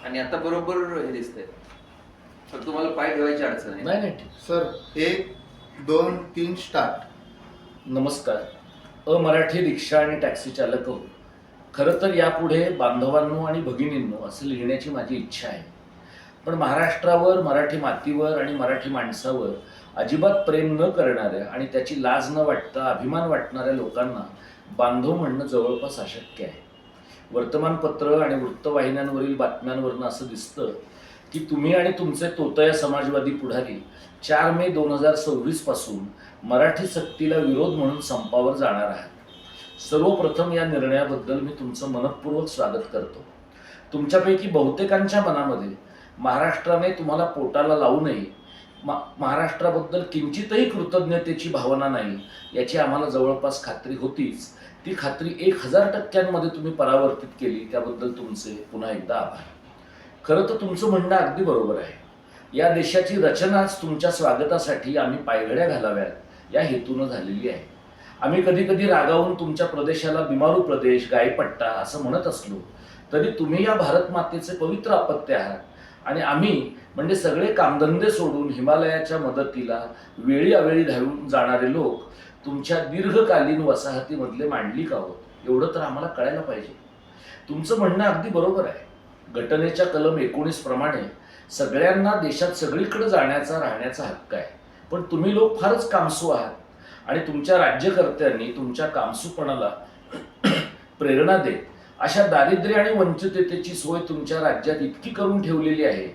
आणि आता बरोबर हे दिसतंय. तर तुम्हाला पाय ठेवायची अडचण आहे. नाही नाही ठीक. Sir 1 2 3 start. नमस्कार. मराठी रिक्षा आणि टॅक्सी चालक हो. खरं तर यापुढे बांधवांनो आणि भगिनींनो असं लिहिण्याची माझी इच्छा आहे. पण महाराष्ट्रावर, मराठी मातीवर आणि मराठी माणसावर अजिबात प्रेम न करणाऱ्या आणि त्याची लाज न वाटता अभिमान वाटणाऱ्या लोकांना बांधव म्हणणं जवळपास अशक्य आहे. वर्तमानपत्र आणि वृत्तवाहिन्यांवरील बातम्यांवरनं असं दिसतं की तुम्ही आणि तुमचे तोतया समाजवादी पुढारी 4 मे 2026 पासून मराठी सक्तीला विरोध म्हणून संपावर जाणार आहात. सर्वप्रथम या निर्णयाबद्दल मी तुमचं मनःपूर्वक स्वागत करतो. तुमच्यापैकी बहुतेकांच्या मनामध्ये महाराष्ट्राने तुम्हाला पोटाला लावू नये, महाराष्ट्राबद्दल किंचितही कृतज्ञतेची भावना नाही याची आम्हाला जवळपास खात्री होतीच. ती खात्री 1000% तुम्ही परावर्तित केली, त्याबद्दल तुमचे पुन्हा एकदा आभार. खरं तर तुमचं म्हणणं अगदी बरोबर आहे. या देशाची रचनाच तुमच्या स्वागतासाठी आम्ही पायघड्या घालाव्यात या हेतूनं झालेली आहे. आम्ही कधी कधी रागावून तुमच्या प्रदेशाला बिमारू प्रदेश, गायपट्टा असं म्हणत असलो तरी तुम्ही या भारत मातेचे पवित्र अपत्य आहात आणि आम्ही म्हणजे सगळे कामधंदे सोडून हिमालयाच्या मदतीला वेळी अवेळी धावून जाणारे लोक तुमच्या दीर्घकालीन वसाहतीमधले मांडलिक आहोत एवढं तर आम्हाला कळायला पाहिजे. तुमचं म्हणणं अगदी बरोबर आहे. घटनेच्या कलम 19 प्रमाणे सगळ्यांना देशात सगळीकडे जाण्याचा, राहण्याचा हक्क आहे. पण तुम्ही लोक फारच कामसू आहात आणि तुमच्या राज्यकर्त्यांनी तुमच्या कामसूपणाला प्रेरणा देत अशा दारिद्र्य आणि वंचिततेची सोय तुमच्या राज्यात इतकी करून ठेवलेली आहे.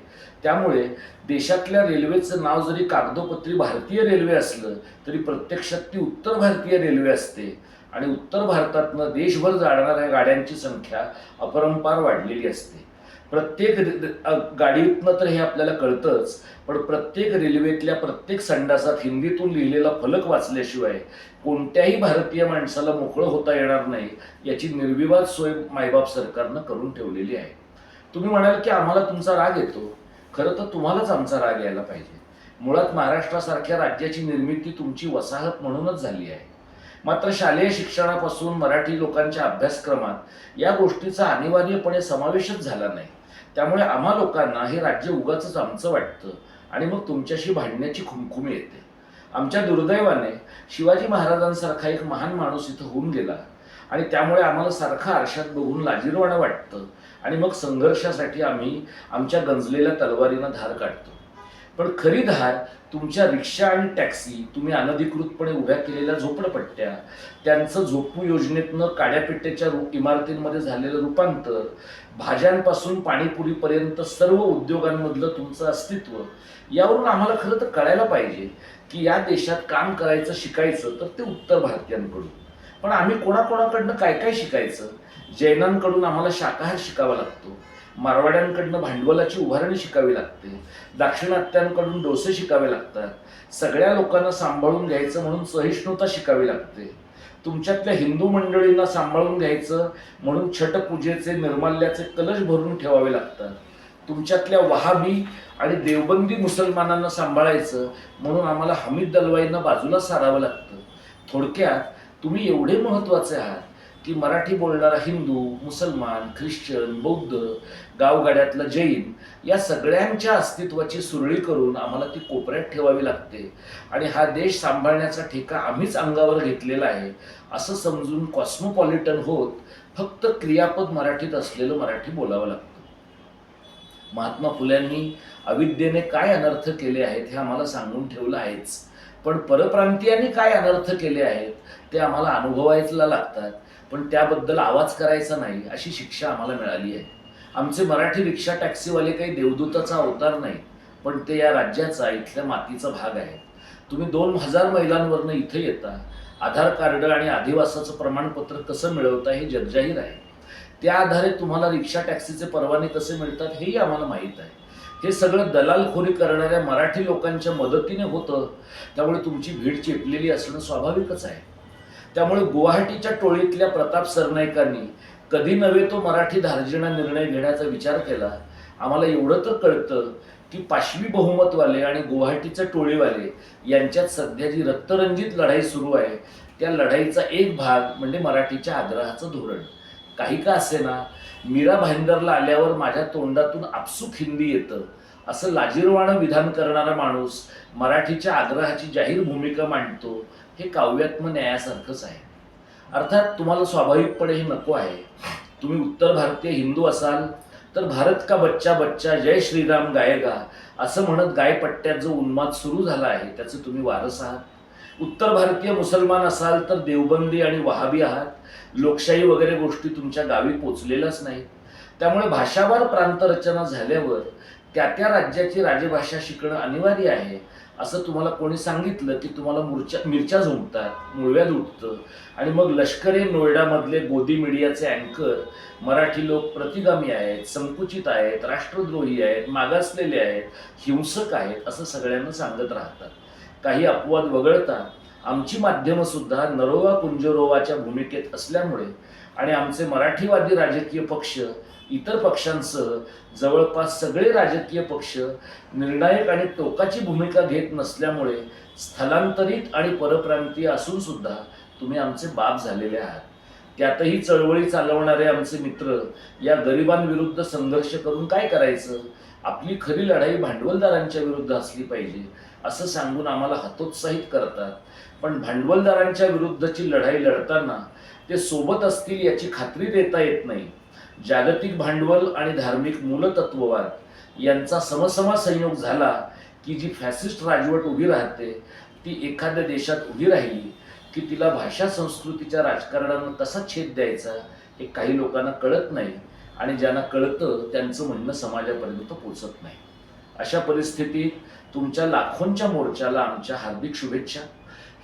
त्यामुळे देशातल्या रेल्वेचं नाव जरी कागदोपत्री भारतीय रेल्वे असलं तरी प्रत्यक्षात ती उत्तर भारतीय रेल्वे असते आणि उत्तर भारतातनं देशभर जाणाऱ्या गाड्यांची संख्या अपरंपार वाढलेली असते. प्रत्येक गाडीतनं तर हे आपल्याला कळतंच, पण प्रत्येक रेल्वेतल्या प्रत्येक संडासात हिंदीतून लिहिलेला फलक वाचल्याशिवाय कोणत्याही भारतीय माणसाला मोकळं होता येणार नाही याची निर्विवाद सोय मायबाप सरकारनं करून ठेवलेली आहे. तुम्ही म्हणाल की आम्हाला तुमचा राग येतो. खरं तर तुम्हालाच आमचा राग यायला पाहिजे. मुळात महाराष्ट्रासारख्या राज्याची निर्मिती तुमची वसाहत म्हणूनच झाली आहे. मात्र शालेय शिक्षणापासून मराठी लोकांच्या अभ्यासक्रमात या गोष्टीचा अनिवार्यपणे समावेशच झाला नाही. त्यामुळे आम्हा लोकांना हे राज्य उगाचच आमचं वाटतं आणि मग तुमच्याशी भांडण्याची खुमखुमी येते. आमच्या दुर्दैवाने शिवाजी महाराजांसारखा एक महान माणूस इथं होऊन गेला आणि त्यामुळे आम्हाला सारखं आरशात बघून लाजिरवाणं वाटतं आणि मग संघर्षासाठी आम्ही आमच्या गंजलेल्या तलवारीनं धार काढतो. पण खरी धार तुमच्या रिक्षा आणि टॅक्सी, तुम्ही अनधिकृतपणे उभ्या केलेल्या झोपडपट्ट्या, त्यांचं झोपू योजनेतनं काड्यापेट्टेच्या इमारतींमध्ये झालेलं रूपांतर, भाज्यांपासून पाणीपुरीपर्यंत सर्व उद्योगांमधलं तुमचं अस्तित्व, यावरून आम्हाला खरं तर कळायला पाहिजे की या देशात काम करायचं, शिकायचं तर ते उत्तर भारतीयांकडून. पण आम्ही कोणाकोणाकडनं काय काय शिकायचं? जैनांकडून आम्हाला शाकाहार शिकावा लागतो, मारवाड्यांकडनं भांडवलाची उभारणी शिकावी लागते, दाक्षिणात्यांकडून डोसे शिकावे लागतात, सगळ्या लोकांना सांभाळून घ्यायचं म्हणून सहिष्णुता शिकावी लागते, तुमच्यातल्या हिंदू मंडळींना सांभाळून घ्यायचं म्हणून छटपूजेचे, निर्माल्याचे कलश भरून ठेवावे लागतात, तुमच्यातल्या वहाबी आणि देवबंदी मुसलमानांना सांभाळायचं म्हणून आम्हाला हमीद दलवाईंना बाजूला सारावं लागतं. थोडक्यात तुम्ही एवढे महत्त्वाचे आहात की मराठी बोलणारा हिंदू, मुसलमान, ख्रिश्चन, बौद्ध, गावगाड्यातला जैन या सगळ्यांच्या अस्तित्वाची सुरळी करून आम्हाला ती कोपऱ्यात ठेवावी लागते आणि हा देश सांभाळण्याचा ठेका आम्हीच अंगावर घेतलेला आहे असं समजून कॉस्मोपॉलिटन होत फक्त क्रियापद मराठीत असलेलं मराठी बोलावं लागतं. महात्मा फुल्यांनी अविद्येने काय अनर्थ केले आहेत हे आम्हाला सांगून ठेवलं आहेच, पण परप्रांतीयांनी काय अनर्थ केले आहेत ते आम्हाला अनुभवायला लागतात, पण त्याबद्दल आवाज करायचा नाही अशी शिक्षा आम्हाला मिळाली आहे. आमचे मराठी रिक्षा टॅक्सीवाले काही देवदूताचा अवतार नाही, पण ते या राज्याचा, इथल्या मातीचा भाग आहे. तुम्ही 2000 मैलांवरनं इथे येता, आधार कार्ड आणि अधिवासाचं प्रमाणपत्र कसं मिळवता हे जगजाहीर आहे. त्या आधारे तुम्हाला रिक्षा टॅक्सीचे परवाने कसे मिळतात हेही आम्हाला माहीत आहे. हे सगळं दलालखोरी करणाऱ्या मराठी लोकांच्या मदतीने होतं, त्यामुळे तुमची भीड चेपलेली असणं स्वाभाविकच आहे. त्यामुळे गुवाहाटीच्या टोळीतल्या प्रताप सरनाईकांनी कधी नव्हे तो मराठी धार्जिणा निर्णय घेण्याचा विचार केला. आम्हाला एवढं तर कळतं की पाशवी बहुमतवाले आणि गुवाहाटीचे टोळीवाले यांच्यात सध्या जी रक्तरंजित लढाई सुरू आहे त्या लढाईचा एक भाग म्हणजे मराठीच्या आग्रहाचं धोरण. काही का असेना मीरा भाईंदरला आल्यावर माझ्या तोंडातून आपसूक हिंदी येतं असं लाजिरवाणं विधान करणारा माणूस मराठीच्या आग्रहाची जाहीर भूमिका मांडतो, हे काव्यात्म न्यायासारखंच आहे. अर्थात तुम्हाला स्वाभाविकपणे हे नको आहे. तुम्ही उत्तर भारतीय हिंदू असाल तर भारत का बच्चा बच्चा जय श्रीराम गायेगा असं म्हणत गायपट्ट्यात जो उन्माद सुरू झाला आहे त्याचे तुम्ही वारस आहात. उत्तर भारतीय मुसलमान असाल तर देवबंदी आणि वहाबी आहात. लोकशाही वगैरे गोष्टी तुमच्या गावी पोचलेल्याच नाहीत. त्यामुळे भाषावार प्रांतरचना झाल्यावर त्या त्या राज्याची राजभाषा शिकणं अनिवार्य आहे. असं तुम्हाला कोणी सांगितलं की तुम्हाला मिरच्या झुंकतात, मुळव्याध उठतं आणि मग लष्कर ए नोएडामधले गोदी मीडियाचे अँकर मराठी लोक प्रतिगामी आहेत, संकुचित आहेत, राष्ट्रद्रोही आहेत, मागासलेले आहेत, हिंसक आहेत असं सगळ्यांना सांगत राहतात. काही अपवाद वगळता आमची माध्यमंसुद्धा नरोवा कुंजरोवाच्या भूमिकेत असल्यामुळे आणि आमचे मराठीवादी राजकीय पक्ष इतर पक्षांसह जवळपास सगळे राजकीय पक्ष निर्णायक आणि टोकाची भूमिका घेत नसल्यामुळे स्थलांतरित आणि परप्रांतीय असून सुद्धा तुम्ही आमचे बाप झालेले आहात. त्यातही चळवळी चालवणारे आमचे मित्र या गरिबांविरुद्ध संघर्ष करून काय करायचं, आपली खरी लढाई भांडवलदारांच्या विरुद्ध असली पाहिजे असं सांगून आम्हाला हतोत्साहित करतात. पण भांडवलदारांच्या विरुद्धची लढाई लढताना ते सोबत असतील याची खात्री देता येत नाही. जागतिक भांडवल आणि धार्मिक मूलतत्ववाद यांचा समसमा संयोग झाला की जी फॅसिस्ट राजवट उभी राहते ती एखाद्या देशात उभी राहिली की तिला भाषा संस्कृतीच्या राजकारणानं कसा छेद द्यायचा हे काही लोकांना कळत नाही आणि ज्यांना कळतं त्यांचं म्हणणं समाजापर्यंत पोचत नाही. अशा परिस्थितीत तुमच्या लाखोंच्या मोर्चाला आमच्या हार्दिक शुभेच्छा.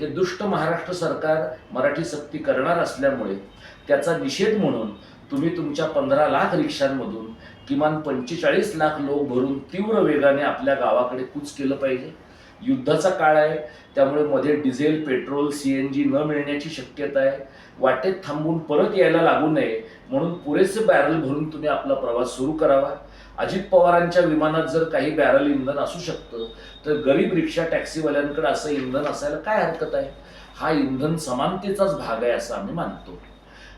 हे दुष्ट महाराष्ट्र सरकार मराठी सक्ती करणार असल्यामुळे त्याचा निषेध म्हणून तुम्ही तुमच्या 15 लाख रिक्षांमधून किमान 45 लाख लोक भरून तीव्र वेगाने आपल्या गावाकडे कूच केलं पाहिजे. युद्धाचा काळ आहे, त्यामुळे मध्ये डिझेल, पेट्रोल, CNG न मिळण्याची शक्यता आहे. वाटेत थांबून परत यायला लागू नये म्हणून पुरेसे बॅरल भरून तुम्ही आपला प्रवास सुरू करावा. अजित पवारांच्या विमानात जर काही बॅरल इंधन असू शकतं तर गरीब रिक्षा टॅक्सीवाल्यांकडे असं इंधन असायला काय हरकत आहे. हा इंधन समानतेचाच भाग आहे असं आम्ही मानतो.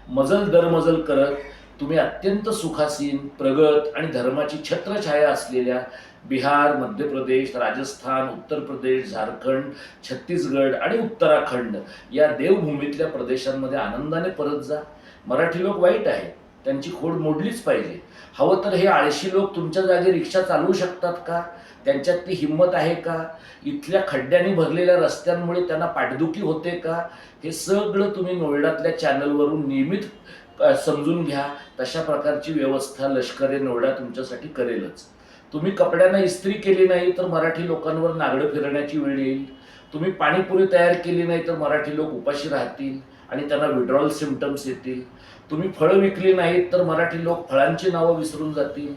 मजल दरमजल करत तुम्ही अत्यंत सुखासीन, प्रगत आणि धर्माची छत्रछाया असलेल्या बिहार, मध्य प्रदेश, राजस्थान, उत्तर प्रदेश, झारखंड, छत्तीसगड आणि उत्तराखंड या देवभूमीतल्या प्रदेशांमध्ये आनंदाने परत जा. मराठी लोक वाईट आहेत, त्यांची खोड मोडलीच पाहिजे. हवं तर हे आळशी लोक तुमच्या जागी रिक्षा चालवू शकतात का? त्यांच्यात ती हिंमत आहे का? इथल्या खड्ड्यांनी भरलेल्या रस्त्यांमुळे त्यांना पाठदुखी होते का? हे सगळं तुम्ही नोएडातल्या चॅनलवरून नियमित समजून घ्या. तशा प्रकारची व्यवस्था लष्कर ए नोएडा तुमच्यासाठी करेलच. तुम्ही कपड्यांना इस्त्री केली नाही तर मराठी लोकांवर नागडं फिरण्याची वेळ येईल. तुम्ही पाणीपुरी तयार केली नाही तर मराठी लोक उपाशी राहतील आणि त्यांना विड्रॉल सिम्पटम्स येतील. तुम्ही फळं विकली नाहीत तर मराठी लोक फळांची नावं विसरून जातील.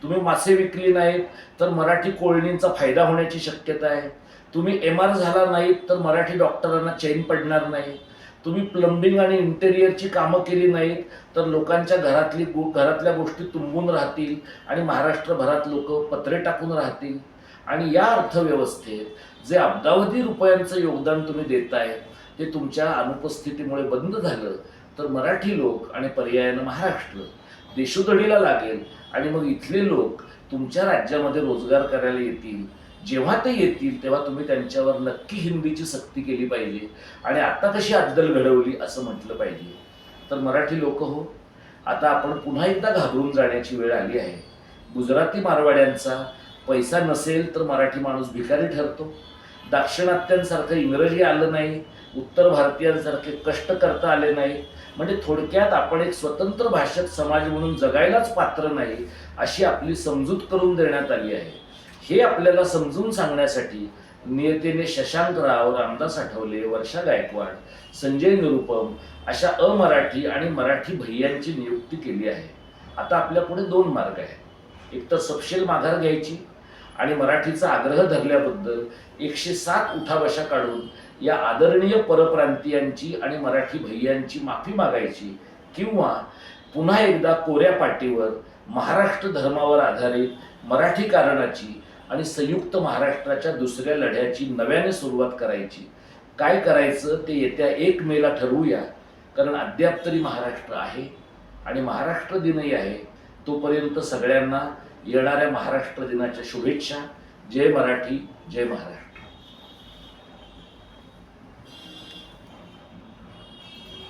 तुम्ही मासे विकली नाहीत तर मराठी कोळणींचा फायदा होण्याची शक्यता आहे. तुम्ही MR झाला नाहीत तर मराठी डॉक्टरांना चैन पडणार नाही. तुम्ही प्लंबिंग आणि इंटेरियरची कामं केली नाहीत तर लोकांच्या घरातल्या गोष्टी तुंबून राहतील आणि महाराष्ट्रभरात लोक पत्रे टाकून राहतील. आणि या अर्थव्यवस्थेत जे अब्जावधी रुपयांचं योगदान तुम्ही देताय ते तुमच्या अनुपस्थितीमुळे बंद झालं तर मराठी लोक आणि पर्यायानं महाराष्ट्र देशोधडीला लागेल आणि मग इथले लोक तुमच्या राज्यामध्ये रोजगार करायला येतील. जेव्हा ते येतील तेव्हा तुम्ही त्यांच्यावर नक्की हिंदीची सक्ती केली पाहिजे. आणि आता कशी अद्दल घडवली असं म्हटलं पाहिजे. तर मराठी लोक हो, आता आपण पुन्हा एकदा घाबरून जाण्याची वेळ आली आहे. गुजराती मारवाड्यांचा पैसा नसेल तर मराठी माणूस भिकारी ठरतो. दाक्षिणात्यांसारखं इंग्रजी आलं नाही, उत्तर भारतीयांसारखे कष्ट करता आले नाही. म्हणजे थोडक्यात आपण एक स्वतंत्र भाषक समाज म्हणून जगायलाच पात्र नाही अशी आपली समजूत करून देण्यात आली आहे. हे आपल्याला समजून सांगण्यासाठी नियतीने शशांक राव, रामदास आठवले, वर्षा गायकवाड, संजय निरुपम अशा अमराठी आणि मराठी भैयांची नियुक्ती केली आहे. आता आपल्यापुढे 2 मार्ग आहेत. एक तर सपशेल माघार घ्यायची आणि मराठीचा आग्रह धरल्याबद्दल 107 उठाबशा काढून या आदरणीय परप्रांतीयांची आणि मराठी भैयांची माफी मागायची, किंवा पुन्हा एकदा कोऱ्या पाटीवर महाराष्ट्र धर्मावर आधारित मराठी कारणाची आणि संयुक्त महाराष्ट्राच्या दुसऱ्या लढ्याची नव्याने सुरुवात करायची. काय करायचं ते येत्या 1 मेला ठरवूया, कारण अद्याप तरी महाराष्ट्र आहे आणि महाराष्ट्र दिनही आहे. तोपर्यंत सगळ्यांना येणाऱ्या महाराष्ट्र दिनाच्या शुभेच्छा. जय मराठी, जय महाराष्ट्र.